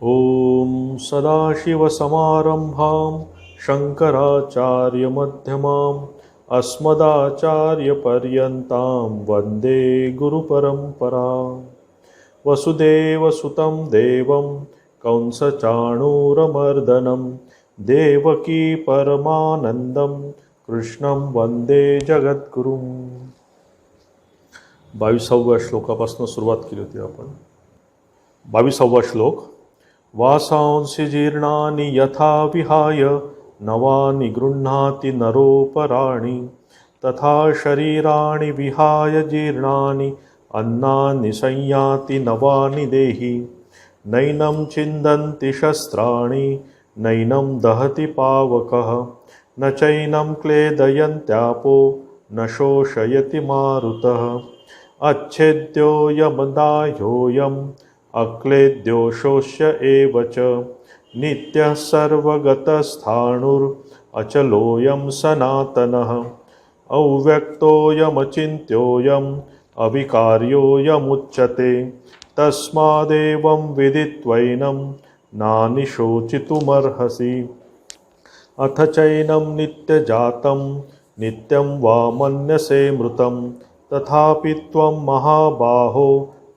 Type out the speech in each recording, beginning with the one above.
ॐ सदाशिवसमारम्भां शङ्कराचार्यमध्यमाम् अस्मदाचार्यपर्यन्तां वन्दे गुरुपरम्परां। वसुदेवसुतं देवं कंसचाणूरमर्दनं देवकी परमानन्दं कृष्णं वन्दे जगद्गुरुम्। 22व्या श्लोकापासून सुरुवात केली होती आपण. 22वा श्लोक. वासांसि जीर्णानि यथा विहाय नवानि गृह्णाति नरोपराणि तथा शरीराणि विहाय जीर्णानि अन्नानि संयाति नवानि देहि नैनं छिन्दन्ति शस्त्राणि नैनं दहति पावकः न चैनं क्लेदयन्त्यापो न शोषयति मारुतः अच्छेद्योऽयमदाह्योऽयम् अक्लेद्यो शोष्य एव च नित्यः सर्वगतस्थाणुरचलोऽयं सनातनः अव्यक्तोऽयमचिन्त्योऽयम् अविकार्योऽयमुच्यते तस्मादेवं विदित्वैनं नानिशोचितुमर्हसि। अथ चैनं नित्यजातं नित्यं वा मन्यसे मृतं तथापि त्वं महाबाहो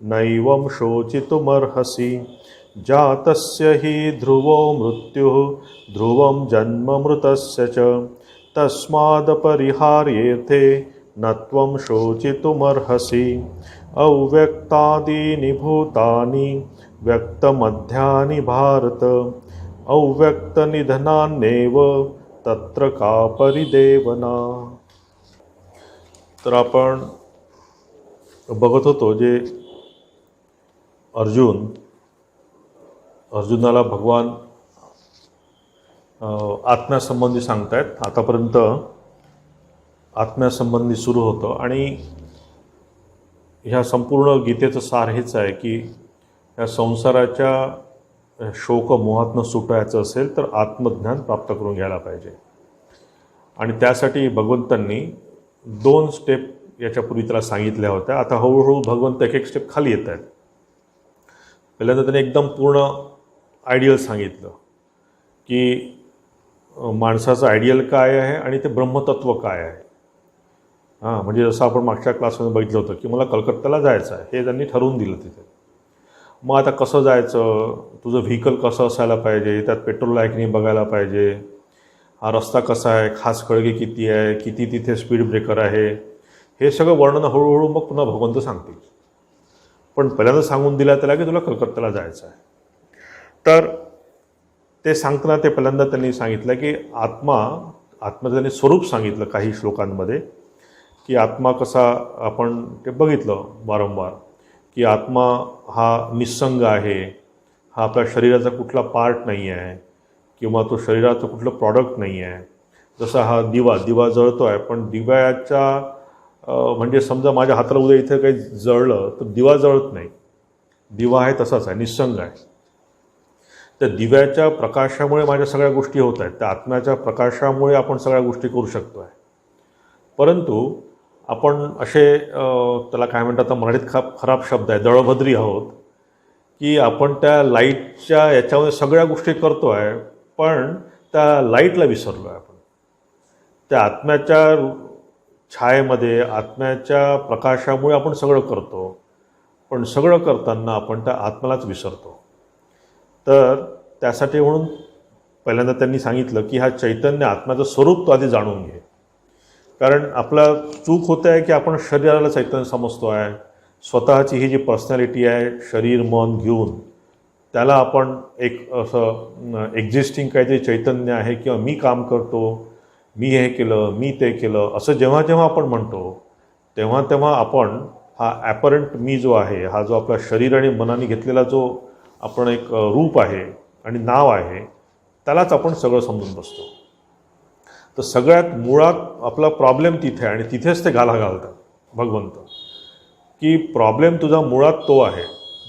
नैवं शोचितुमर्हसि। जातस्य हि ध्रुवो मृत्युः ध्रुवं जन्म मृतस्य च तस्मादपरिहार्येऽर्थे न त्वं शोचितुमर्हसि। अव्यक्तादीनि भूतानि व्यक्तमध्यानि भारत अव्यक्तनिधनान्येव तत्र का परिदेवना। तर आपण बघत होतो जे अर्जुनाला भगवान आत्म्यासंबंधी सांगतायत. आतापर्यंत आत्म्यासंबंधी सुरू होतं आणि ह्या संपूर्ण गीतेचं सार हेच आहे की या संसाराच्या शोकमोहातनं सुटायचं असेल तर आत्मज्ञान प्राप्त करून घ्यायला पाहिजे. आणि त्यासाठी भगवंतांनी 2 स्टेप याच्यापूर्वी त्याला सांगितल्या होत्या. आता हळूहळू भगवंत एक स्टेप खाली येत आहेत. पहिल्यांदा त्याने एकदम पूर्ण आयडियल सांगितलं की माणसाचं आयडियल काय आहे आणि ते ब्रह्मतत्व काय आहे. म्हणजे जसं आपण मागच्या क्लासमध्ये बघितलं होतं की मला कलकत्त्याला जायचं आहे हे त्यांनी ठरवून दिलं तिथे. मग आता कसं जायचं, तुझं व्हेकल कसं असायला पाहिजे, त्यात पेट्रोल आहे की नाही बघायला पाहिजे, हा रस्ता कसा आहे, खास खळगे किती आहे, किती तिथे स्पीड ब्रेकर आहे, हे सगळं वर्णन हळूहळू मग पुन्हा भगवंत सांगतील. पण पहिल्यांदा सांगून दिला त्याला की तुला कलकत्त्याला जायचं आहे. तर ते सांगताना ते पहिल्यांदा त्यांनी सांगितलं की आत्म्याचं त्यांनी स्वरूप सांगितलं काही श्लोकांमध्ये की आत्मा कसा, आपण ते बघितलं वारंवार की आत्मा हा निस्संग आहे, हा आपल्या शरीराचा कुठला पार्ट नाही आहे किंवा तो शरीराचं कुठलं प्रॉडक्ट नाही आहे. जसा हा दिवा जळतो आहे पण दिव्याच्या म्हणजे समजा माझ्या हाताला उद्या इथे काही जळलं तर दिवा जळत नाही. दिवा आहे तसाच आहे, निस्संग आहे. त्या दिव्याच्या प्रकाशामुळे माझ्या सगळ्या गोष्टी होत आहेत. त्या आत्म्याच्या प्रकाशामुळे आपण सगळ्या गोष्टी करू शकतो आहे. परंतु आपण असे त्याला काय म्हणतात, आता मराठीत खराब शब्द आहे, दळभद्री आहोत की आपण त्या लाईटच्या याच्यामध्ये सगळ्या गोष्टी करतो आहे पण त्या लाईटला विसरलो आहे. आपण त्या आत्म्याच्या छायेमध्ये आत्म्याच्या प्रकाशामुळे आपण सगळं करतो पण सगळं करताना आपण त्या आत्म्यालाच विसरतो. तर त्यासाठी म्हणून पहिल्यांदा त्यांनी सांगितलं की हा चैतन्य आत्म्याचं स्वरूप तो आधी जाणून घे. कारण आपला चूक होते आहे की आपण शरीराला चैतन्य समजतो आहे. स्वतःची ही जी पर्सनॅलिटी आहे शरीर मन घेऊन त्याला आपण एक असं एक्झिस्टिंग काहीतरी चैतन्य आहे किंवा मी काम करतो, मी हे केलं, मी ते केलं, असं जेव्हा जेव्हा आपण म्हणतो तेव्हा तेव्हा आपण हा ॲपरंट मी जो आहे, हा जो आपला शरीर आणि मनाने घेतलेला जो आपण एक रूप आहे आणि नाव आहे त्यालाच आपण सगळं समजून बसतो. तर सगळ्यात मुळात आपला प्रॉब्लेम तिथे आहे आणि तिथेच ते घालतात भगवंत की प्रॉब्लेम तुझा मुळात तो आहे.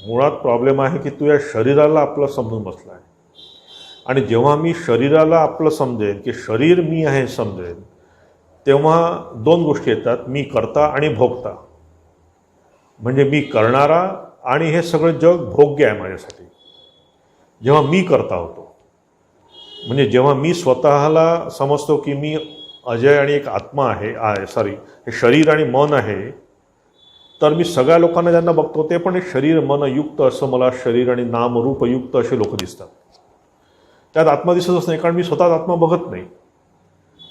मुळात प्रॉब्लेम आहे की तू या शरीराला आपलं समजून बसला आहे. आणि जेव्हा मी शरीराला आपलं समजेन की शरीर मी आहे समजेन तेव्हा 2 गोष्टी येतात, मी करता आणि भोगता. म्हणजे मी करणारा आणि हे सगळं जग भोग्य आहे माझ्यासाठी. जेव्हा मी करता होतो, म्हणजे जेव्हा मी स्वतःला समजतो की मी अजय आणि एक आत्मा आहे, सॉरी, हे शरीर आणि मन आहे, तर मी सगळ्या लोकांना ज्यांना बघतो ते पण एक शरीर मन युक्त असं मला शरीर आणि नामरूपयुक्त असे लोक दिसतात. त्यात आत्मा दिसतच नाही, कारण मी स्वतःच आत्मा बघत नाही.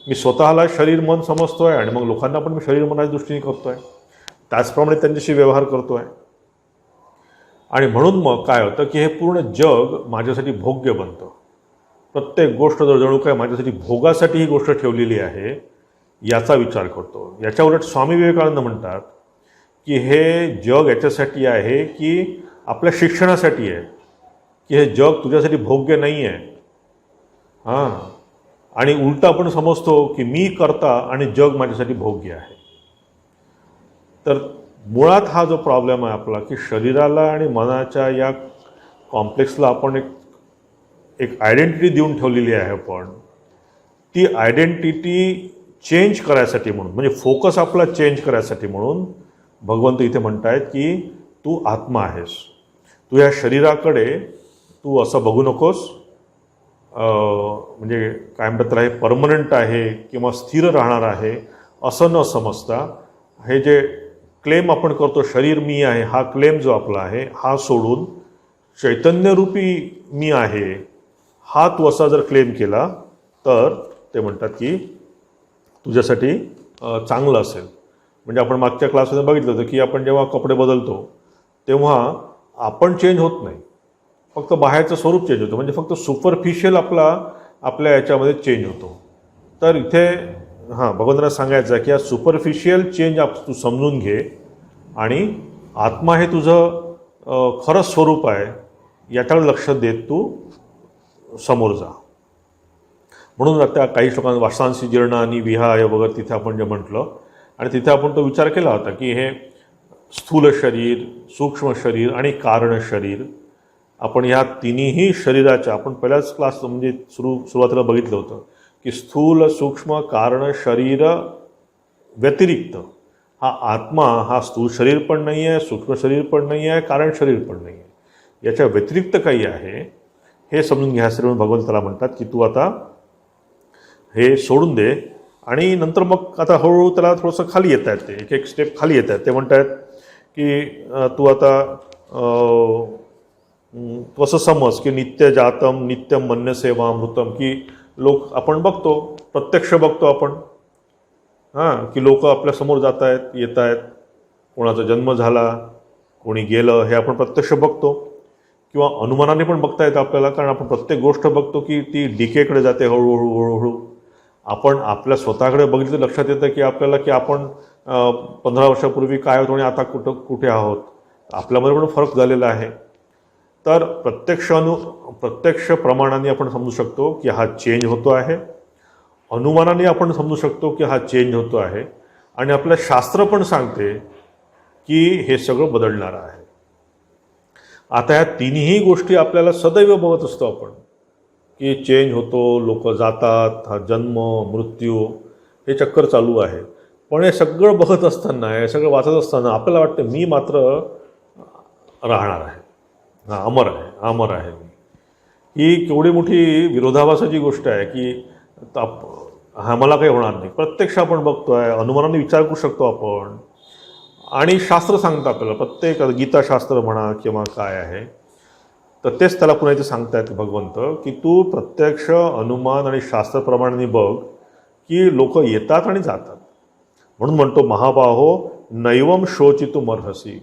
मी स्वतःला शरीर मन समजतोय आणि मग लोकांना पण मी शरीर मनाच्या दृष्टीने करतोय, त्याचप्रमाणे त्यांच्याशी व्यवहार करतोय. आणि म्हणून मग काय होतं की हे पूर्ण जग माझ्यासाठी भोग्य बनतं. प्रत्येक गोष्ट जणू काय माझ्यासाठी भोगासाठी ही गोष्ट ठेवलेली आहे याचा विचार करतो. याच्या उलट स्वामी विवेकानंद म्हणतात की हे जग याच्यासाठी आहे की आपल्या शिक्षणासाठी आहे, की हे जग तुझ्यासाठी भोग्य नाही आहे. हां, आणि उलट आपण समजतो की मी करता आणि जग माझ्यासाठी भोग्य आहे. तर मुळात हा जो प्रॉब्लेम आहे आपला, की शरीराला आणि मनाच्या या कॉम्प्लेक्सला आपण एक आयडेंटिटी देऊन ठेवलेली आहे. आपण ती आयडेंटिटी चेंज करायसाठी म्हणून, म्हणजे फोकस आपला चेंज करायसाठी म्हणून भगवंत इथे म्हणतायत की तू आत्मा आहेस. तू या शरीराकडे तू असं बघू नकोस, म्हणजे काय म्हणतात त्याला, हे परमनंट आहे किंवा स्थिर राहणार आहे असं न समजता, हे जे क्लेम आपण करतो शरीर मी आहे, हा क्लेम जो आपला आहे हा सोडून चैतन्यरूपी मी आहे हा तू असा जर क्लेम केला तर ते म्हणतात की तुझ्यासाठी चांगलं असेल. म्हणजे आपण मागच्या क्लासमध्ये बघितलं होतं की आपण जेव्हा कपडे बदलतो तेव्हा आपण चेंज होत नाही, फक्त बाहेरचं स्वरूप चेंज होतं, म्हणजे फक्त सुपरफिशियल आपल्या याच्यामध्ये चेंज होतो. तर इथे भगवंतांना सांगायचं आहे की हा सुपरफिशियल चेंज तू समजून घे आणि आत्मा हे तुझं खरं स्वरूप आहे याच्याकडे लक्ष देत तू समोर जा. म्हणून आता काही श्लोकांना वासांसी जीर्णानी विहाय वगैरे तिथे आपण जे म्हटलं, आणि तिथे आपण तो विचार केला होता की हे स्थूल शरीर, सूक्ष्म शरीर आणि कारण शरीर, आपण ह्या तिन्ही शरीराच्या आपण पहिल्याच क्लास म्हणजे सुरुवातीला बघितलं होतं की स्थूल सूक्ष्म कारण शरीर व्यतिरिक्त हा आत्मा हा स्थूल शरीर पण नाही आहे, सूक्ष्म शरीर पण नाही आहे, कारण शरीर पण नाही आहे, याच्या व्यतिरिक्त काही आहे हे समजून घ्यायसाठी म्हणून भगवंत त्याला म्हणतात की तू आता हे सोडून दे. आणि नंतर मग आता हळूहळू त्याला थोडंसं खाली येत आहेत, ते एक एक स्टेप खाली येत आहेत. ते म्हणत आहेत की तू आता तू असं समज की नित्य जातम नित्यम मन्य सेवामृतम, की लोक आपण बघतो, प्रत्यक्ष बघतो आपण, की लोक आपल्यासमोर जात आहेत, येत आहेत, कोणाचा जन्म झाला, कोणी गेलं, हे आपण प्रत्यक्ष बघतो, किंवा अनुमानाने पण बघता येतं आपल्याला, कारण आपण प्रत्येक गोष्ट बघतो की ती डिकेकडे जाते हळूहळू हळूहळू. आपण आपल्या स्वतःकडे बघितलं लक्षात येतं की आपल्याला की आपण 15 वर्षापूर्वी काय होतो आणि आता कुठे आहोत, आपल्यामध्ये पण फरक झालेला आहे. तर प्रत्यक्ष प्रमाणाने आपण समजू शकतो की हा चेंज होतो आहे, अनुमानाने आपण समजू शकतो की हा चेंज होतो आहे, आणि आपलं शास्त्र पण सांगते की हे सगळं बदलणार आहे. आता ह्या तिन्ही गोष्टी आपल्याला सदैव बघत असतो आपण की चेंज होतो, लोक जातात, हा जन्म मृत्यू हे चक्कर चालू आहे. पण हे सगळं बघत असताना, हे सगळं वाचत असताना आपल्याला वाटतं मी मात्र राहणार आहे, अमर आहे, अमर आहे मी. ही केवढी मोठी विरोधाभासाची गोष्ट आहे की मला काही होणार नाही. प्रत्यक्ष आपण बघतोय, अनुमानाने विचार करू शकतो आपण, आणि शास्त्र सांगतं आपल्याला, प्रत्येक गीताशास्त्र म्हणा किंवा काय आहे, तर तेच त्याला पुन्हा इथे सांगतायत भगवंत की तू प्रत्यक्ष अनुमान आणि शास्त्रप्रमाणे बघ की लोक येतात आणि जातात. म्हणून म्हणतो महाबाहो नैवम शोचितुम अर्हसि,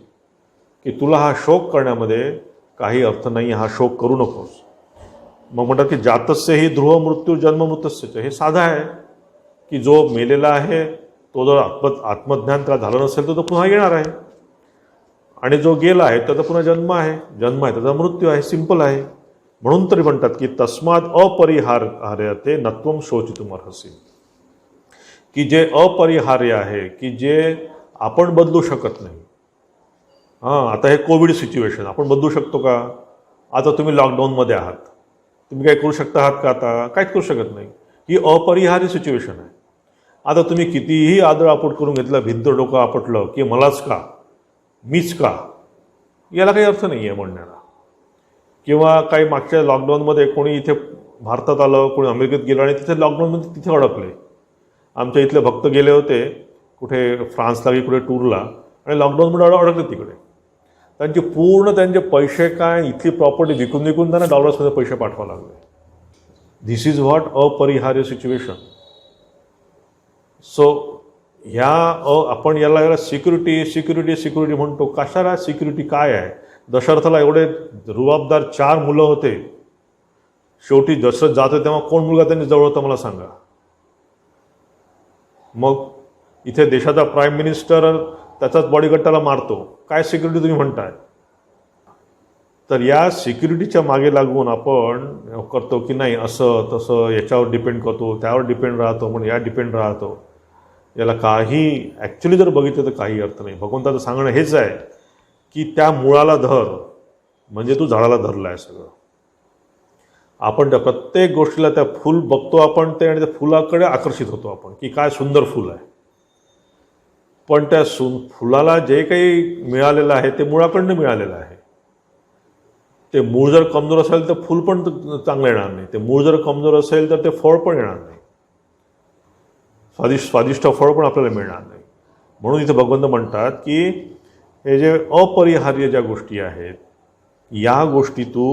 की तुला हा शोक करण्यामध्ये काही अर्थ नाही, हा शोक करू नकोस. मग म्हणतात की जातस्य ही ध्रुव मृत्यू जन्म मृतस्य, हे साधं आहे की जो मेलेला आहे तो जर आत्मज्ञान त्याला झालं नसेल तर तो पुन्हा येणार आहे, आणि जो गेला आहे त्याचा पुन्हा जन्म आहे त्याचा मृत्यू आहे, सिंपल आहे. म्हणून तरी म्हणतात की तस्माद अपरिहार्यते नत्वम शोचितुम अर्हसि, की जे अपरिहार्य आहे, की जे आपण बदलू शकत नाही. आता हे कोविड सिच्युएशन आपण बदलू शकतो का? आता तुम्ही लॉकडाऊनमध्ये आहात, तुम्ही काय करू शकता आहात का? आता काहीच करू शकत नाही. ही अपरिहार्य सिच्युएशन आहे. आता तुम्ही कितीही आदळआपट करून घेतलं, भिंत डोकं आपटलं की मलाच का, मीच का, याला काही अर्थ नाही आहे म्हणण्याला. किंवा काही मागच्या लॉकडाऊनमध्ये कोणी इथे भारतात आलं, कोणी अमेरिकेत गेलं आणि तिथे लॉकडाऊनमध्ये तिथे अडकले. आमच्या इथले भक्त गेले होते कुठे फ्रान्सला की कुठे टूरला आणि लॉकडाऊनमध्ये अडकले तिकडे. त्यांचे पैसे काय, इथली प्रॉपर्टी विकून विकून त्यांना डॉलर्समध्ये पैसे पाठवावे लागले. धिस इज व्हॉट अपरिहार्य सिच्युएशन. सो आपण याला सिक्युरिटी म्हणतो. कशाला सिक्युरिटी काय आहे? दशरथाला एवढे रुबाबदार 4 मुलं होते. शेवटी दशरथ जातो तेव्हा कोण मुलगा त्यांनी जवळ होता मला सांगा. मग इथे देशाचा प्राईम मिनिस्टर त्याचाच बॉडीगार्ड त्याला मारतो. काय सिक्युरिटी तुम्ही म्हणताय? तर या सिक्युरिटीच्या मागे लागून आपण करतो की नाही असं तसं, याच्यावर डिपेंड करतो, त्यावर डिपेंड राहतो, म्हणून या डिपेंड राहतो. याला काही ॲक्च्युली जर बघितलं तर काही अर्थ नाही. भगवंताचं सांगणं हेच आहे की त्या मुळाला धर म्हणजे तू झाडाला धरलं आहे सगळं. आपण त्या प्रत्येक गोष्टीला त्या फूल बघतो आपण ते आणि त्या फुलाकडे आकर्षित होतो आपण की काय सुंदर फूल आहे. पण त्या फुलाला जे काही मिळालेलं आहे ते मुळाकडनं मिळालेलं आहे. ते मूळ जर कमजोर असेल तर फूल पण चांगलं येणार नाही. ते मूळ जर कमजोर असेल तर ते फळ पण येणार नाही. स्वादिष्ट फळ पण आपल्याला मिळणार नाही. म्हणून इथे भगवंत म्हणतात की हे जे अपरिहार्य ज्या गोष्टी आहेत या गोष्टी तू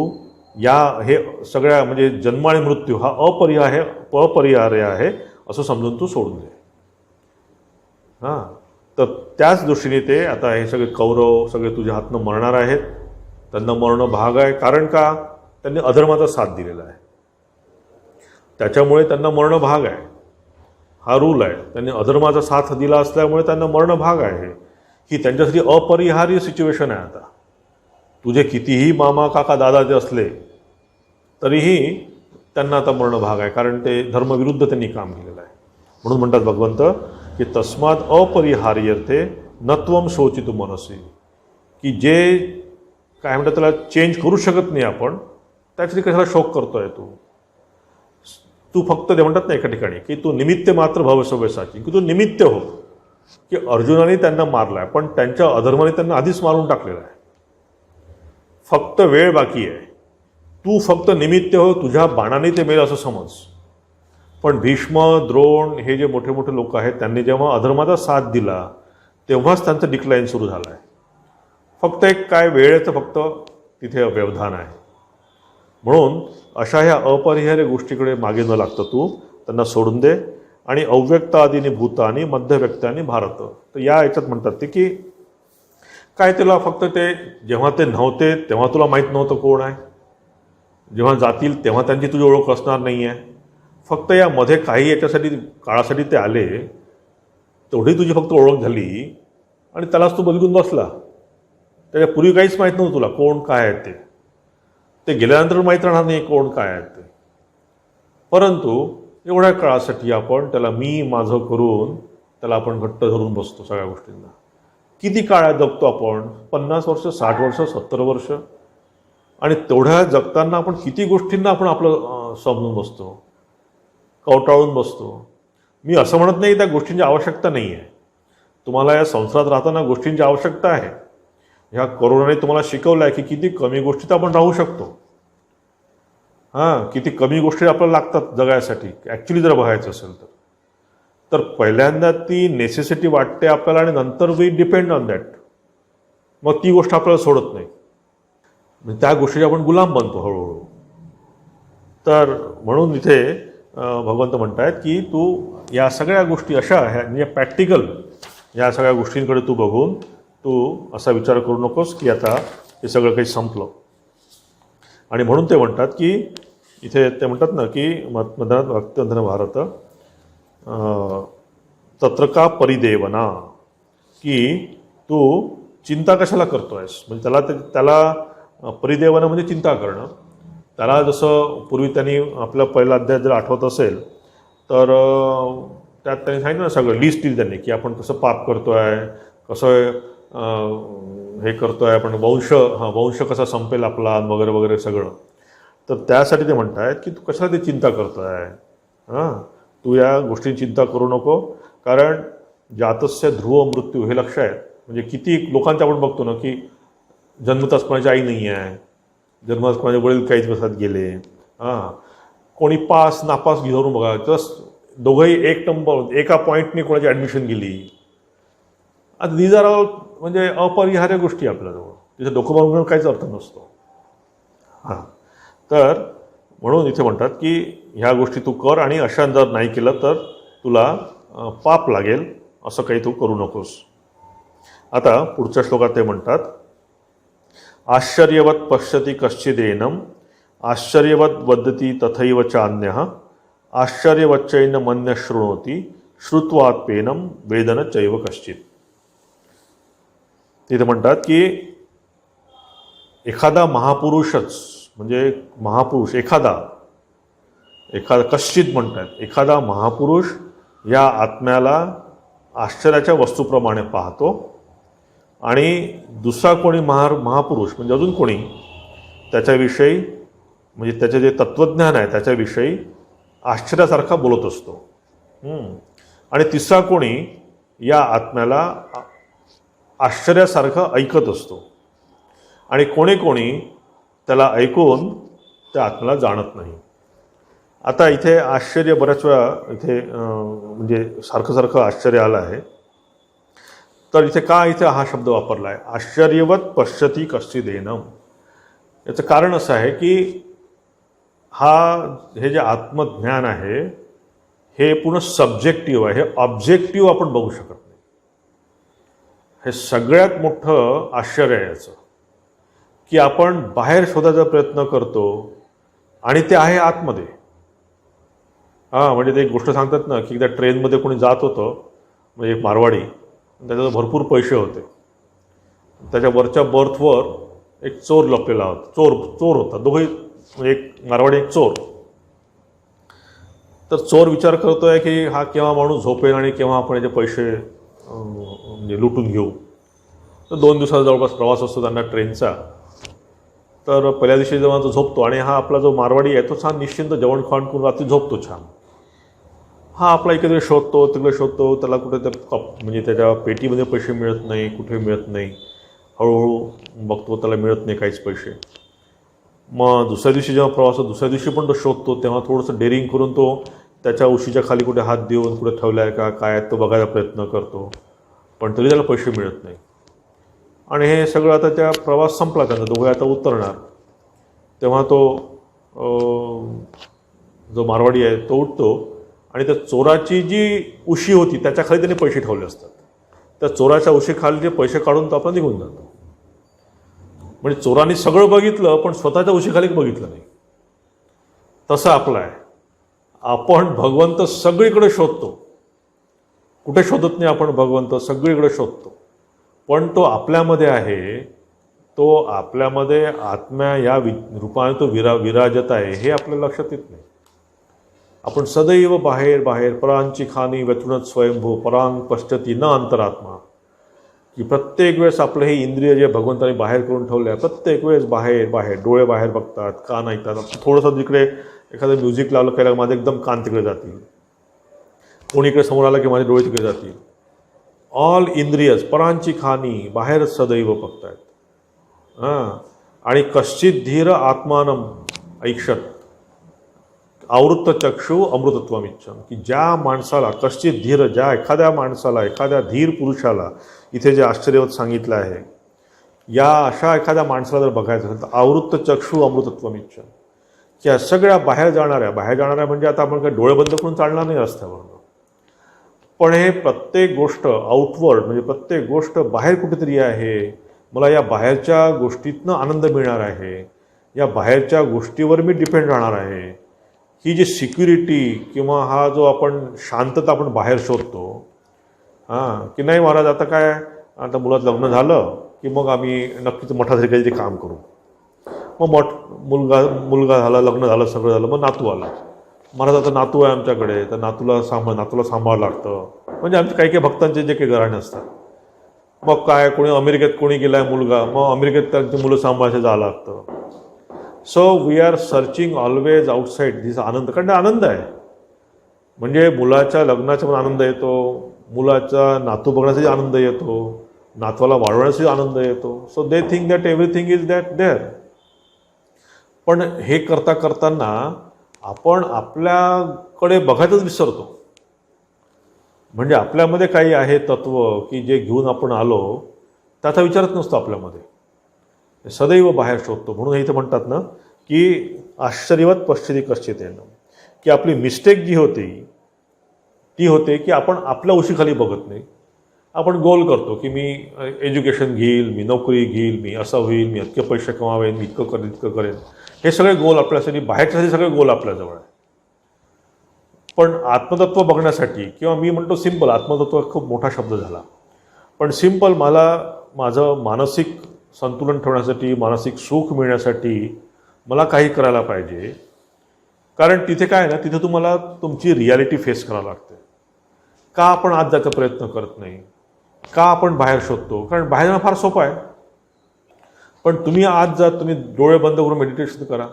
हे सगळ्या म्हणजे जन्म आणि मृत्यू हा अपरिहार्य आहे असं समजून तू सोडून दे. हां, तर त्याच दृष्टीने ते आता हे सगळे कौरव सगळे तुझ्या हातनं मरणार आहेत. त्यांना मरणं भाग आहे. कारण का? त्यांनी अधर्माचा साथ दिलेला आहे. त्याच्यामुळे त्यांना मरणं भाग आहे. हा रूल आहे. त्यांनी अधर्माचा साथ दिला असल्यामुळे त्यांना मरणं भाग आहे. ही त्यांच्यासाठी अपरिहार्य सिच्युएशन आहे. आता तुझे कितीही मामा काका दादा जे असले तरीही त्यांना आता मरणं भाग आहे. कारण ते धर्मविरुद्ध त्यांनी काम केलेलं आहे. म्हणून म्हणतात भगवंत की तस्मात अपरिहार्यर्थे नत्वम शोचितु मनसी, की जे काय म्हणतात त्याला चेंज करू शकत नाही आपण त्यासाठी कशाला शोक करतोय तू फक्त ते म्हणतात ना एका ठिकाणी की तू निमित्त मात्र भवसव्यसाची, की तू निमित्त हो. की अर्जुनाने त्यांना मारला आहे पण त्यांच्या अधर्माने त्यांना आधीच मारून टाकलेला आहे. फक्त वेळ बाकी आहे. तू फक्त निमित्त हो, तुझ्या बाणाने ते मेल असं समज. पण भीष्म द्रोण हे जे मोठे मोठे लोक आहेत त्यांनी जेव्हा अधर्माचा साथ दिला तेव्हाच त्यांचं डिक्लाईन सुरू झालं आहे. फक्त एक काय वेळेचं फक्त तिथे व्यवधान आहे. म्हणून अशा ह्या अपरिहार्य गोष्टीकडे मागे न लागतं तू त्यांना सोडून दे. आणि अव्यक्तादीनी भूतानी मध्यव्यक्तानी भारत, तर या याच्यात म्हणतात ते की काय तुला फक्त ते जेव्हा ते नव्हते तेव्हा तुला माहीत नव्हतं कोण आहे. जेव्हा जातील तेव्हा त्यांची तुझी ओळख असणार नाही आहे. फक्त यामध्ये काही याच्यासाठी काळासाठी ते आले तेवढी तुझी फक्त ओळख झाली आणि त्यालाच तू बदलून बसला. त्याच्यापूर्वी काहीच माहीत नव्हतं तुला कोण काय आहे ते गेल्यानंतर माहीत राहणार नाही कोण काय आहे ते. परंतु एवढ्या काळासाठी आपण त्याला मी माझं करून त्याला आपण घट्ट धरून बसतो सगळ्या गोष्टींना. किती काळ जगतो आपण? 50 वर्ष, 60 वर्ष, 70 वर्ष. आणि तेवढ्या जगताना आपण किती गोष्टींना आपण आपलं समजून बसतो, कवटाळून बसतो. मी असं म्हणत नाही त्या गोष्टींची आवश्यकता नाही आहे. तुम्हाला या संसारात राहताना गोष्टींची आवश्यकता आहे. ह्या कोरोनाने तुम्हाला शिकवलं आहे की किती कमी गोष्टीत आपण राहू शकतो. हां, किती कमी गोष्टी आपल्याला लागतात जगायसाठी ॲक्च्युली जर बघायचं असेल तर. तर पहिल्यांदा ती नेसेसिटी वाटते आपल्याला आणि नंतर वी डिपेंड ऑन दॅट. मग ती गोष्ट आपल्याला सोडत नाही. त्या गोष्टीचे आपण गुलाम बनतो हळूहळू. तर म्हणून इथे भगवंत म्हणतायत की तू या सगळ्या गोष्टी अशा म्हणजे प्रॅक्टिकल या सगळ्या गोष्टींकडे तू बघून तू असा विचार करू नकोस की आता हे सगळं काही संपलं. आणि म्हणून ते म्हणतात की इथे ते म्हणतात ना की मदनात भक्तंधन भारत तत्र का परिदेवना, की तू चिंता कशाला करतो आहेस. म्हणजे त्याला परिदेवना म्हणजे चिंता करणं. त्याला जसं पूर्वी त्यांनी आपला पहिला अध्याय जर आठवत असेल तर त्यात त्यांनी सांगितलं ना सगळं लिस्ट दिली त्यांनी की आपण कसं पाप करतो आहे, कसं हे करतो आहे आपण, वंश कसा संपेल आपला वगैरे वगैरे सगळं. तर त्यासाठी ते म्हणत आहेत की तू कशाला ते चिंता करतो आहे. हां, तू या गोष्टींची चिंता करू नको. कारण जातस्य ध्रुव मृत्यू हे लक्ष आहे. म्हणजे किती लोकांचे आपण बघतो ना की जन्मताच कोणाची आई नाही आहे, जन्मास माझे वडील काहीच वर्षात गेले. हां, कोणी पास नापास घेऊन बघा, जस्ट दोघंही एक नंबर एका पॉईंटने कोणाची ॲडमिशन गेली. आता दीज आर ऑल म्हणजे अपरिहार्य गोष्टी आपल्याजवळ, तिथे डोकं मारून काहीच अर्थ नसतो. हां, तर म्हणून इथे म्हणतात की ह्या गोष्टी तू कर आणि अशा जर नाही केलं तर तुला पाप लागेल, असं काही तू करू नकोस. आता पुढच्या श्लोकात ते म्हणतात, आश्चर्यवत पश्यति कश्चिदेनम आश्चर्यवत वदति तथैव चान्यः आश्चर्यवच्चैन मन्य शृणोति श्रुत्वात्पेनम वेदन चैव कश्चित. तिथे म्हणतात की एखादा महापुरुषच म्हणजे महापुरुष एखादा कश्चित म्हणतात, एखादा महापुरुष या आत्म्याला आश्चर्याच्या वस्तूप्रमाणे पाहतो आणि दुसरा कोणी महापुरुष म्हणजे अजून कोणी त्याच्याविषयी म्हणजे त्याचे जे तत्त्वज्ञान आहे त्याच्याविषयी आश्चर्यासारखा बोलत असतो. आणि तिसरा कोणी या आत्म्याला आश्चर्यासारखं ऐकत असतो आणि कोणी त्याला ऐकून त्या आत्म्याला जाणत नाही. आता इथे आश्चर्य बऱ्याच वेळा इथे म्हणजे सारखं आश्चर्य आलं आहे. तर इथे का इथे हा शब्द वापरला आहे, आश्चर्यवत पश्यति कश्चिदेनम. याचं कारण असं आहे की हे जे आत्मज्ञान आहे हे पूर्ण सब्जेक्टिव्ह आहे, हे ऑब्जेक्टिव्ह आपण बघू शकत नाही. हे सगळ्यात मोठं आश्चर्य आहे याचं की आपण बाहेर शोधायचा प्रयत्न करतो आणि ते आहे आतमध्ये. म्हणजे ते एक गोष्ट सांगतात ना की एकदा ट्रेनमध्ये कोणी जात होतं, म्हणजे एक मारवाडी, त्याच्यात भरपूर पैसे होते. त्याच्या वरच्या बर्थवर एक चोर लपलेला होता, चोर होता, दोघंही म्हणजे एक मारवाडी एक चोर. तर चोर विचार करतोय की हा केव्हा माणूस झोपेल आणि केव्हा आपण याचे पैसे म्हणजे लुटून घेऊ. तर 2 दिवसाचा जवळपास प्रवास असतो त्यांना ट्रेनचा. तर पहिल्या दिवशी जेव्हा तो झोपतो आणि हा आपला जो मारवाडी आहे तो छान निश्चिंत जेवण खाऊन करून रात्री झोपतो छान. हा आपला इकडे शोधतो तिकडे शोधतो, त्याला कुठे तर म्हणजे त्याच्या पेटीमध्ये पैसे मिळत नाही, कुठे मिळत नाही. हळूहळू बघतो त्याला मिळत नाही काहीच पैसे. मग दुसऱ्या दिवशी जेव्हा प्रवास दुसऱ्या दिवशी पण तो शोधतो तेव्हा थोडंसं डेअरिंग करून तो त्याच्या उशीच्या खाली कुठे हात देऊन कुठे ठेवला आहे का काय तो बघायचा प्रयत्न करतो, पण तरी त्याला पैसे मिळत नाही. आणि हे सगळं आता त्या प्रवास संपला त्यांचा, दोघे आता उतरणार. तेव्हा तो जो मारवाडी आहे तो उठतो आणि त्या चोराची जी उशी होती त्याच्या खाली त्याने पैसे ठेवले असतात. त्या चोराच्या उशीखाली जे पैसे काढून तो आपण निघून जातो. म्हणजे चोरांनी सगळं बघितलं पण स्वतःच्या उशीखाली बघितलं नाही. तसं आपलं आहे. आपण भगवंत सगळीकडे शोधतो, कुठे शोधत नाही आपण भगवंत, सगळीकडे शोधतो. पण तो आपल्यामध्ये आहे, तो आपल्यामध्ये आत्म्या या रूपाने तो विराजत आहे हे आपल्या लक्षात येत नाही. आपण सदैव बाहेर परांची खानी व्यथुणत स्वयंभू परांग पश्चती न अंतरात्मा, की प्रत्येक वेळेस आपलं हे इंद्रिय जे भगवंताने बाहेर करून ठेवले आहे प्रत्येक वेळेस बाहेर डोळे बाहेर बघतात, कान ऐकतात. थोडंसं जिकडे एखादं म्युझिक लावलं केलं माझे एकदम कान तिकडे जातील, कोणी इकडे समोर आलं की माझे डोळे तिकडे जातील. ऑल इंद्रियज परांची खानी बाहेर सदैव बघतायत. आणि कश्चित धीर आत्मानम ऐक्षत आवृत्त चक्षु अमृतत्वमिच्छन, की ज्या माणसाला कश्चित धीर, ज्या एखाद्या माणसाला एखाद्या धीर पुरुषाला इथे जे आश्चर्यवत सांगितलं आहे, या अशा एखाद्या माणसाला जर बघायचं असेल तर आवृत्त चक्षु अमृतत्वमिच्छन, की या सगळ्या बाहेर जाणाऱ्या म्हणजे आता आपण काही डोळे बंद करून चालणार नाही रस्त्यावरनं, पण हे प्रत्येक गोष्ट आउटवर्ड म्हणजे प्रत्येक गोष्ट बाहेर कुठेतरी आहे. मला या बाहेरच्या गोष्टीतनं आनंद मिळणार आहे, या बाहेरच्या गोष्टीवर मी डिपेंड राहणार आहे. ही जी सिक्युरिटी किंवा हा जो आपण शांतता आपण बाहेर शोधतो, की नाही महाराज आता काय, आता मुलात लग्न झालं की मग आम्ही नक्कीच मठासाठी काहीतरी काम करू. मग मुलगा झाला, लग्न झालं, सगळं झालं, मग नातू आला. महाराज आता नातू आहे आमच्याकडे, तर नातूला सांभाळ लागतं. म्हणजे आमच्या काही भक्तांचे जे काही घराणे असतात, मग काय कोणी अमेरिकेत कोणी गेला आहे मुलगा, मग अमेरिकेत त्यांची मुलं सांभाळायचं जावं लागतं. So we are searching always outside this आनंद. कारण आनंद आहे म्हणजे मुलाच्या लग्नाचा पण आनंद येतो, मुलाचा नातू बघण्याचाही आनंद येतो, नातवाला वाढवण्याचाही आनंद येतो. So they think that everything is that there. पण हे करताना आपण आपल्याकडे बघायचंच विसरतो. म्हणजे आपल्यामध्ये काही आहे तत्व की जे घेऊन आपण आलो त्याचा विचारच नसतो आपल्यामध्ये, सदैव बाहेर शोधतो. म्हणून इथं म्हणतात ना की आश्चर्यवत पश्चिती कश्चितेन, की आपली मिस्टेक जी होती ती होते की आपण आपल्या उशीखाली बघत नाही. आपण गोल करतो की मी एज्युकेशन घेईल, मी नोकरी घेईल, मी असं होईल, मी इतके पैसे कमावेन, मी इतकं करेन इतकं करेन. हे सगळे गोल आपल्यासाठी, बाहेरच्यासाठी सगळे गोल आपल्याजवळ आहे. पण आत्मतत्व बघण्यासाठी, किंवा मी म्हणतो सिंपल, आत्मतत्व खूप मोठा शब्द झाला, पण सिंपल मला माझं मानसिक संतुलन ठेवण्यासाठी, मानसिक सुख मिळण्यासाठी मला काही करायला पाहिजे. कारण तिथे काय आहे ना, तिथे तुम्हाला तुमची रियालिटी फेस करावं लागते. का आपण आत जायचा प्रयत्न करत नाही, का आपण बाहेर शोधतो? कारण बाहेर जाणं फार सोपं आहे. पण तुम्ही आत जा, तुम्ही डोळे बंद करून मेडिटेशन करा,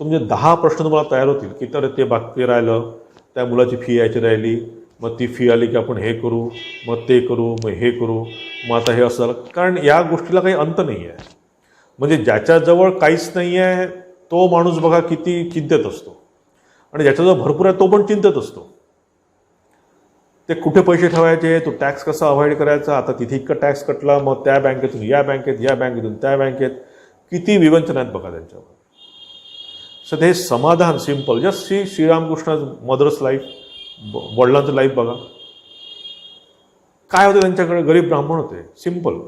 तुमचे 10 प्रश्न तुम्हाला तयार होतील की तर ते बाकी राहिलं, त्या मुलाची फी यायची राहिली, मग ती फी आली की आपण हे करू, मग ते करू, मग हे करू, मग आता हे असं. कारण या गोष्टीला काही अंत नाही आहे. म्हणजे ज्याच्याजवळ काहीच नाही आहे तो माणूस बघा किती चिंतेत असतो, आणि ज्याच्याजवळ भरपूर आहे तो पण चिंतेत असतो. ते कुठे पैसे ठेवायचे, तो टॅक्स कसा अवॉइड करायचा, आता तिथे इतका टॅक्स कटला, मग त्या बँकेतून या बँकेत, या बँकेतून त्या बँकेत, किती विवंचन आहेत बघा त्यांच्यावर. सो हे समाधान simple, just Shri Ramakrishna mothers life, वडिलांचं लाईफ बघा. काय होतं त्यांच्याकडे, गरीब ब्राह्मण होते, सिंपल.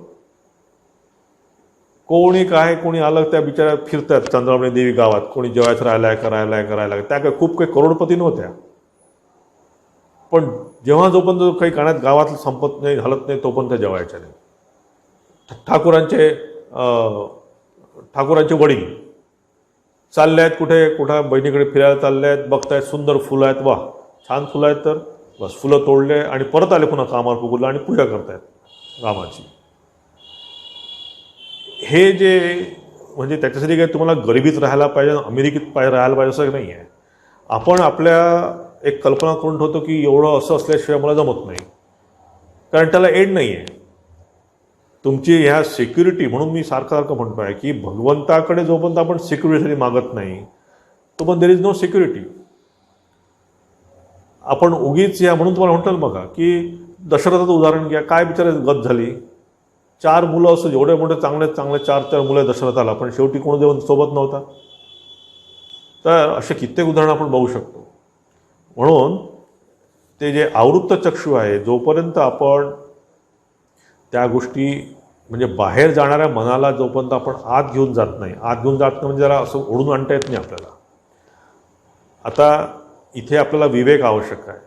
कोणी काय, कोणी आलं त्या बिचाऱ्या फिरतात चंद्रामणी देवी गावात, कोणी जेवायचं राहिलाय करायला, त्या काय खूप काही करोडपती नव्हत्या. पण जेव्हा जोपर्यंत काही कानात गावातलं संपत नाही, घालत नाही, तोपर्यंत त्या जेवायच्या नाही. ठाकूरांचे वडील चालले आहेत कुठं बहिणीकडे फिरायला चालले आहेत, बघतायत सुंदर फुलं आहेत, वा छान फुलं आहेत, तर बस फुलं तोडले आणि परत आले पुन्हा कामावर पुगुरला आणि पूजा करतायत रामाची. हे जे म्हणजे त्याच्यासाठी काही तुम्हाला गरिबीत राहायला पाहिजे, अमेरिकेत राहायला पाहिजे असं नाही आहे. आपण आपल्या एक कल्पना करून ठेवतो की एवढं असं असल्याशिवाय मला जमत नाही, कारण त्याला एंड नाही आहे. तुमची ह्या सिक्युरिटी, म्हणून मी सारखं म्हणतो आहे की भगवंताकडे जोपर्यंत आपण सिक्युरिटीसाठी मागत नाही तोपर्यंत देर इज नो सिक्युरिटी. आपण उगीच या, म्हणून तुम्हाला म्हणतो बघा की दशरथाचं उदाहरण घ्या, काय बिचारे गत झाली, 4 मुलं असं, एवढे मोठे चांगले 4 मुलं दशरथाला, पण शेवटी कोण देऊन सोबत नव्हता. तर असे कित्येक उदाहरणं आपण बघू शकतो. म्हणून ते जे आवृत्त चक्षु आहे, जोपर्यंत आपण त्या गोष्टी म्हणजे बाहेर जाणाऱ्या मनाला जोपर्यंत आपण आत घेऊन जात नाही म्हणजे जरा असं ओढून आणता येत नाही आपल्याला. आता इथे आपल्याला विवेक आवश्यक आहे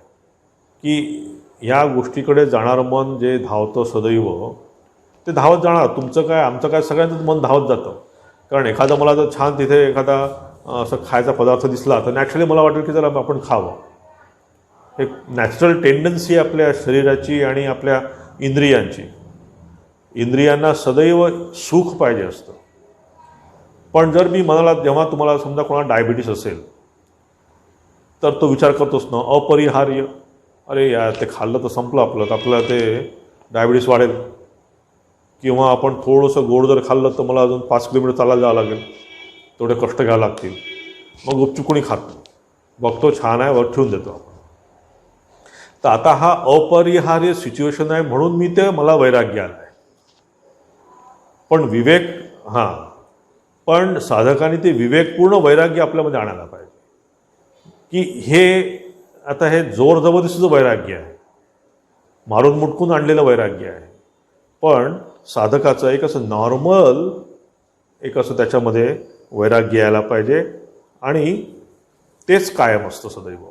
की या गोष्टीकडे जाणारं मन जे धावतं सदैव, ते धावत जाणार. तुमचं काय, आमचं काय, सगळ्यांचं मन धावत जातं. कारण एखादा मला जर छान तिथे एखादा असं खायचा पदार्थ दिसला तर नॅचरली मला वाटेल की जरा आपण खावं. एक नॅचरल टेंडन्सी आपल्या शरीराची आणि आपल्या इंद्रियांची. इंद्रियांना सदैव सुख पाहिजे असतं. पण जर मी मनाला, जेव्हा तुम्हाला समजा कोणाला डायबिटीस असेल तर तो विचार करतोच ना, अपरिहार्य, अरे यार ते खाल्लं तर संपलं आपलं ते डायबिटीस वाढेल. किंवा आपण थोडंसं गोड जर खाल्लं तर मला अजून 5 किलोमीटर चालायला जावं लागेल, तेवढे कष्ट घ्यावं लागतील. मग गुपचूप कोणी खात नाही, बघतो छान आहे वर ठेवून देतो आपण. तर आता हा अपरिहार्य सिच्युएशन आहे, म्हणून मी ते, मला वैराग्य आलं आहे. पण विवेक, पण साधकांनी ते विवेकपूर्ण वैराग्य आपल्यामध्ये आणायला पाहिजे की हे आता हे जोर जबरदस्तीचं वैराग्य आहे, मारून मुटकून आणलेलं वैराग्य आहे. पण साधकाचं एक असं नॉर्मल, एक असं त्याच्यामध्ये वैराग्य यायला पाहिजे, आणि तेच कायम असतं सदैव.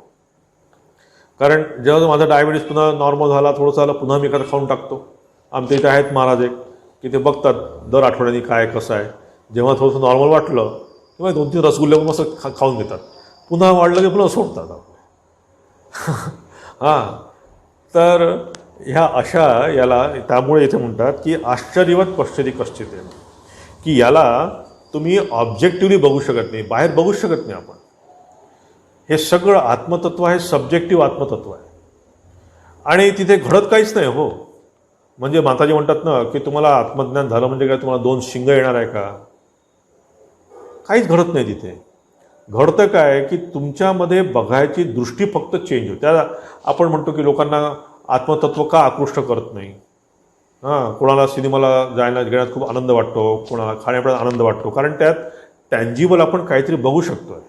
कारण जेव्हा माझा डायबिटीस पुन्हा नॉर्मल झाला, थोडंसं झालं, पुन्हा मी एखादं खाऊन टाकतो. आमच्या इथे आहेत महाराज एक, की ते बघतात दर आठवड्यानी काय कसं आहे. जेव्हा थोडंसं नॉर्मल वाटलं तेव्हा 2-3 रसगुल्ले मस्त खाऊन घेतात, पुन्हा वाढलं की पुन्हा सोडतात तर ह्या अशा याला, त्यामुळे इथे म्हणतात की आश्चर्यवत पश्चिती कश्चितेन, की याला तुम्ही ऑब्जेक्टिव्हली बघू शकत नाही, बाहेर बघू शकत नाही आपण. हे सगळं आत्मतत्व आहे, सब्जेक्टिव्ह आत्मतत्व आहे, आणि तिथे घडत काहीच नाही हो. म्हणजे माताजी म्हणतात ना की तुम्हाला आत्मज्ञान झालं म्हणजे काय, तुम्हाला 2 शिंग येणार आहे का? काहीच घडत नाही तिथे. घडतं काय की तुमच्यामध्ये बघायची दृष्टी फक्त चेंज होते. त्याला आपण म्हणतो की लोकांना आत्मतत्व का आकृष्ट करत नाही. कोणाला सिनेमाला जायला घेण्यात खूप आनंद वाटतो, कोणाला खाण्यापिण्यात आनंद वाटतो, कारण त्यात टँजिबल आपण काहीतरी बघू शकतोय.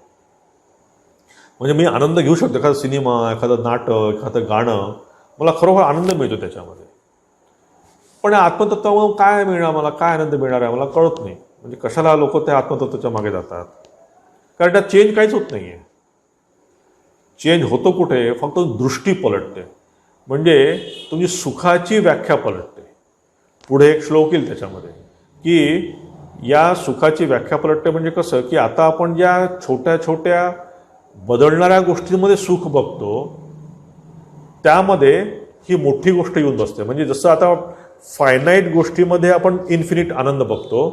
म्हणजे मी आनंद घेऊ शकतो. एखादा सिनेमा, एखादं नाटक, एखादं गाणं, मला खरोखर आनंद मिळतो त्याच्यामध्ये. पण आत्मतत्वामुळे काय मिळणार मला, काय आनंद मिळणार आहे मला कळत नाही. म्हणजे कशाला लोक त्या आत्मतत्वाच्या मागे जातात, कारण त्यात चेंज काहीच होत नाही आहे. चेंज होतो कुठे, फक्त दृष्टी पलटते. म्हणजे तुमची सुखाची व्याख्या पलटते. पुढे एक श्लोक येईल त्याच्यामध्ये की या सुखाची व्याख्या पलटते. म्हणजे कसं की आता आपण ज्या छोट्या छोट्या बदलणाऱ्या गोष्टींमध्ये सुख बघतो, त्यामध्ये ही मोठी गोष्ट येऊन बसते. म्हणजे जसं आता फायनाईट गोष्टीमध्ये आपण इन्फिनिट आनंद बघतो,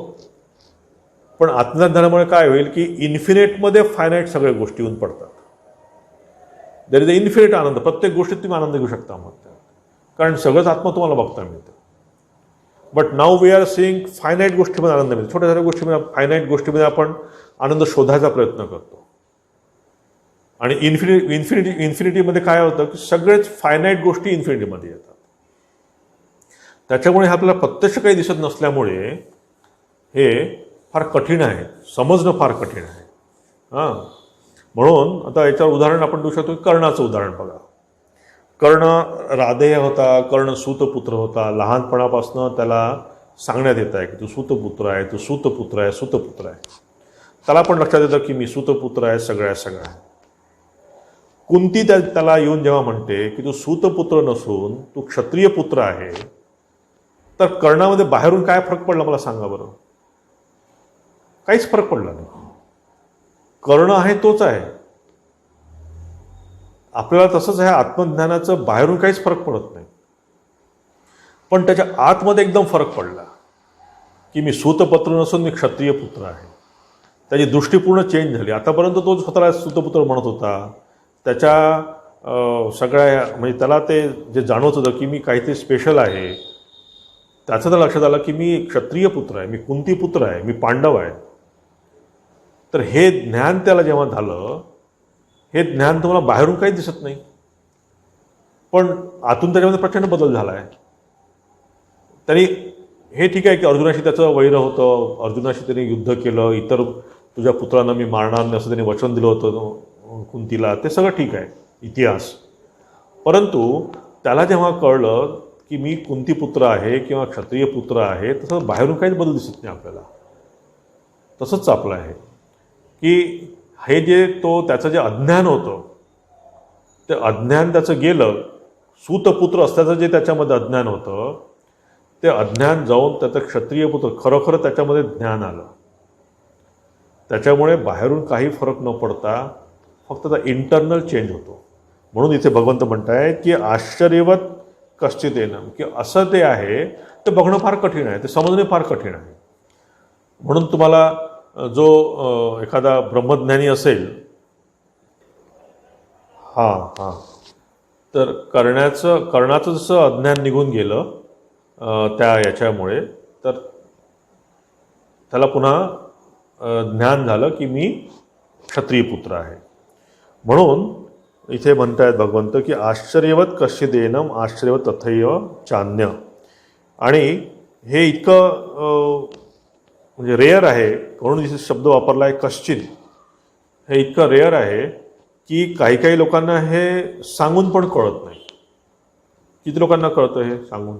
पण आत्मज्ञान झाल्यामुळे काय होईल की इन्फिनिटमध्ये फायनाईट सगळ्या गोष्टी येऊन पडतात. देर इज अ इन्फिनिट आनंद. प्रत्येक गोष्टीत तुम्ही आनंद घेऊ शकता मग, कारण सगळंच आत्मा तुम्हाला बघता मिळतं. But now we are seeing finite गोष्टीमध्ये आनंद मिळतो. छोट्या छोट्या गोष्टीमध्ये, फायनाईट गोष्टीमध्ये आपण आनंद शोधायचा प्रयत्न करतो. आणि इन्फिनिटीमध्ये काय होतं की सगळेच फायनाईट गोष्टी इन्फिनिटीमध्ये येतात. त्याच्यामुळे आपल्याला प्रत्यक्ष काही दिसत नसल्यामुळे हे फार कठीण आहे, समजणं फार कठीण आहे. म्हणून आता याच्यावर उदाहरण आपण देऊ शकतो की कर्णाचं उदाहरण बघा. कर्ण राधेय होता, कर्ण सूतपुत्र होता. लहानपणापासून त्याला सांगण्यात येत आहे की तू सूतपुत्र आहे, तू सूतपुत्र आहे, सूतपुत्र आहे. त्याला पण लक्षात येतं की मी सूतपुत्र आहे, सगळं आहे. कुंती त्याला येऊन जेव्हा म्हणते की तू सूतपुत्र नसून तू क्षत्रिय पुत्र आहे, तर कर्णामध्ये बाहेरून काय फरक पडला मला सांगा बरं. काहीच फरक पडला नाही. कर्ण आहे तोच आहे. आपल्याला तसंच आहे, आत्मज्ञानाचं बाहेरून काहीच फरक पडत नाही, पण त्याच्या आतमध्ये एकदम फरक पडला की मी सूतपुत्र नसून मी क्षत्रिय पुत्र आहे. त्याची दृष्टी पूर्ण चेंज झाली. आतापर्यंत तो स्वतःला सूतपुत्र म्हणत होता. त्याच्या सगळ्या म्हणजे त्याला ते जे जाणवत होतं की मी काहीतरी स्पेशल आहे, त्याचं तर लक्षात आलं की मी क्षत्रिय पुत्र आहे, मी कुंती पुत्र आहे, मी पांडव आहे. तर हे ज्ञान त्याला जेव्हा झालं, हे ज्ञान तुम्हाला बाहेरून काहीच दिसत नाही, पण आतून त्याच्यामध्ये प्रचंड बदल झाला आहे. तरी हे ठीक आहे की अर्जुनाशी त्याचं वैर होतं, अर्जुनाशी त्याने युद्ध केलं, इतर तुझ्या पुत्रांना मी मारणार नाही असं त्याने वचन दिलं होतं कुंतीला, ते सगळं ठीक आहे इतिहास. परंतु त्याला जेव्हा कळलं की मी कुंती पुत्र आहे किंवा क्षत्रिय पुत्र आहे, तसं बाहेरून काहीच बदल दिसत नाही आपल्याला. तसंच आपलं आहे की हे जे त्याचं जे अज्ञान होतं, ते अज्ञान त्याचं गेलं. सूतपुत्र असल्याचं जे त्याच्यामध्ये अज्ञान होतं, ते अज्ञान जाऊन त्याचं क्षत्रिय पुत्र खरोखर त्याच्यामध्ये ज्ञान आलं. त्याच्यामुळे बाहेरून काही फरक न पडता फक्त त्या इंटरनल चेंज होतो. म्हणून इथे भगवंत म्हणतायत की आश्चर्यवत कश्चित येणं, की असं ते आहे, ते बघणं फार कठीण आहे, ते समजणे फार कठीण आहे. म्हणून तुम्हाला जो एखादा ब्रह्मज्ञानी असेल, तर कर्णाचं जसं अज्ञान निघून गेलं त्या याच्यामुळे, तर त्याला पुन्हा ज्ञान झालं की मी क्षत्रिय पुत्र आहे. म्हणून इथे म्हणतायत भगवंत की आश्चर्यवत कश्चिदेनम आश्चर्यवत तथैव चान्य. आणि हे इतकं म्हणजे रेअर आहे, म्हणून इथे शब्द वापरला आहे कश्चित. हे इतकं रेअर आहे की काही लोकांना हे सांगून पण कळत नाही. किती लोकांना कळतं हे सांगून?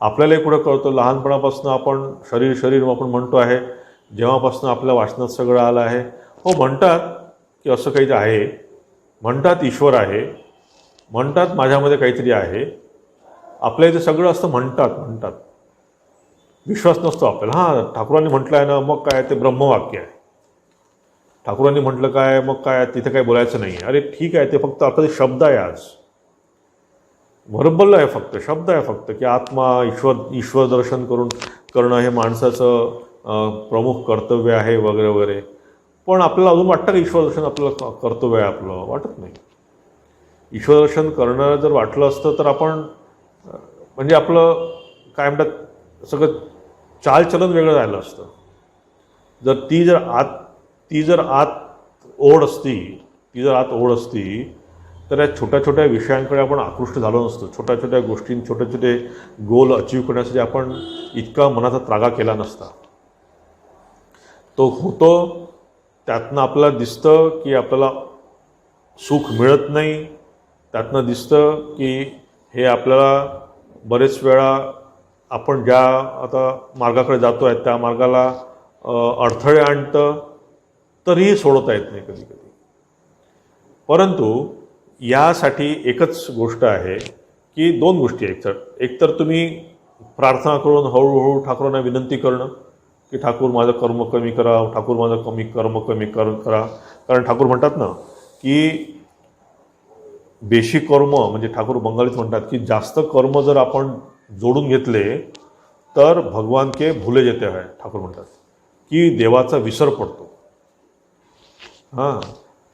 आपल्यालाही कुठं कळतं. लहानपणापासून आपण शरीर आपण म्हणतो आहे, जेव्हापासून आपल्या वाचनात सगळं आलं आहे. हो, म्हणतात की असं काही आहे, म्हणतात ईश्वर आहे, म्हणतात माझ्यामध्ये काहीतरी आहे. आपल्या इथे सगळं असतं म्हणतात. विश्वास नसतो आपल्याला. ठाकूरांनी म्हटलं आहे ना, मग काय ते ब्रह्मवाक्य आहे. ठाकूरांनी म्हटलं काय, मग काय, तिथे काय बोलायचं नाही. अरे ठीक आहे, ते फक्त आपले शब्द आहे. आज व्हर्बल आहे, फक्त शब्द आहे फक्त, की आत्मा ईश्वर दर्शन करणं हे माणसाचं प्रमुख कर्तव्य आहे वगैरे वगैरे. पण आपल्याला अजून वाटतं की ईश्वर दर्शन आपलं कर्तव्य आहे? आपलं वाटत नाही. ईश्वर दर्शन करणं जर वाटलं असतं तर आपण म्हणजे आपलं काय म्हणतात सगळं चालचलन वेगळं राहिलं असतं. जर ती जर आत ओढ असती तर या छोट्या छोट्या विषयांकडे आपण आकृष्ट झालो नसतो. छोट्या छोट्या गोष्टी, छोटे छोटे गोल अचीव करण्यासाठी आपण इतका मनाचा त्रागा केला नसता. तो होतो, त्यातनं आपल्याला दिसतं की आपल्याला सुख मिळत नाही. त्यातनं दिसतं की हे आपल्याला बरेच वेळा आपण ज्या आता मार्गाकडे जातो आहे त्या मार्गाला अडथळे आणतं, तरीही सोडवता येत नाही कधी कधी. परंतु यासाठी एकच गोष्ट आहे की दोन गोष्टी आहेत. एकतर तुम्ही प्रार्थना करून हळूहळू ठाकूरांना विनंती करणं की ठाकूर माझं कर्म कमी करा, ठाकूर माझं कर्म कमी करा. कारण ठाकूर म्हणतात ना की बेशी कर्म, म्हणजे ठाकूर बंगालीत म्हणतात की जास्त कर्म जर आपण जोडून घेतले तर भगवान के भुले जेते आहे. ठाकूर म्हणतात की देवाचा विसर पडतो. हां,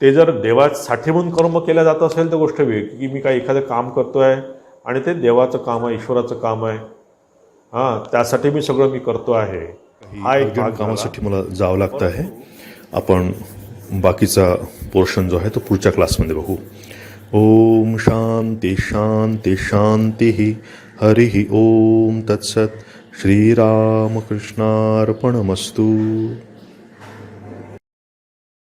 ते जर देवासाठी म्हणून कर्म केलं जात असेल तर गोष्ट वेगळी, की मी काही एखादं काम करतो आहे आणि ते देवाचं काम आहे, ईश्वराचं काम आहे, हां, त्यासाठी मी सगळं करतो आहे. हा एक कामासाठी मला जावं लागतं आहे. आपण बाकीचा पोर्शन जो आहे तो पुढच्या क्लासमध्ये बघू. ओम शांती शांती शांती. हरिः ओम तत्सत. श्रीरामकृष्णार्पणमस्तु.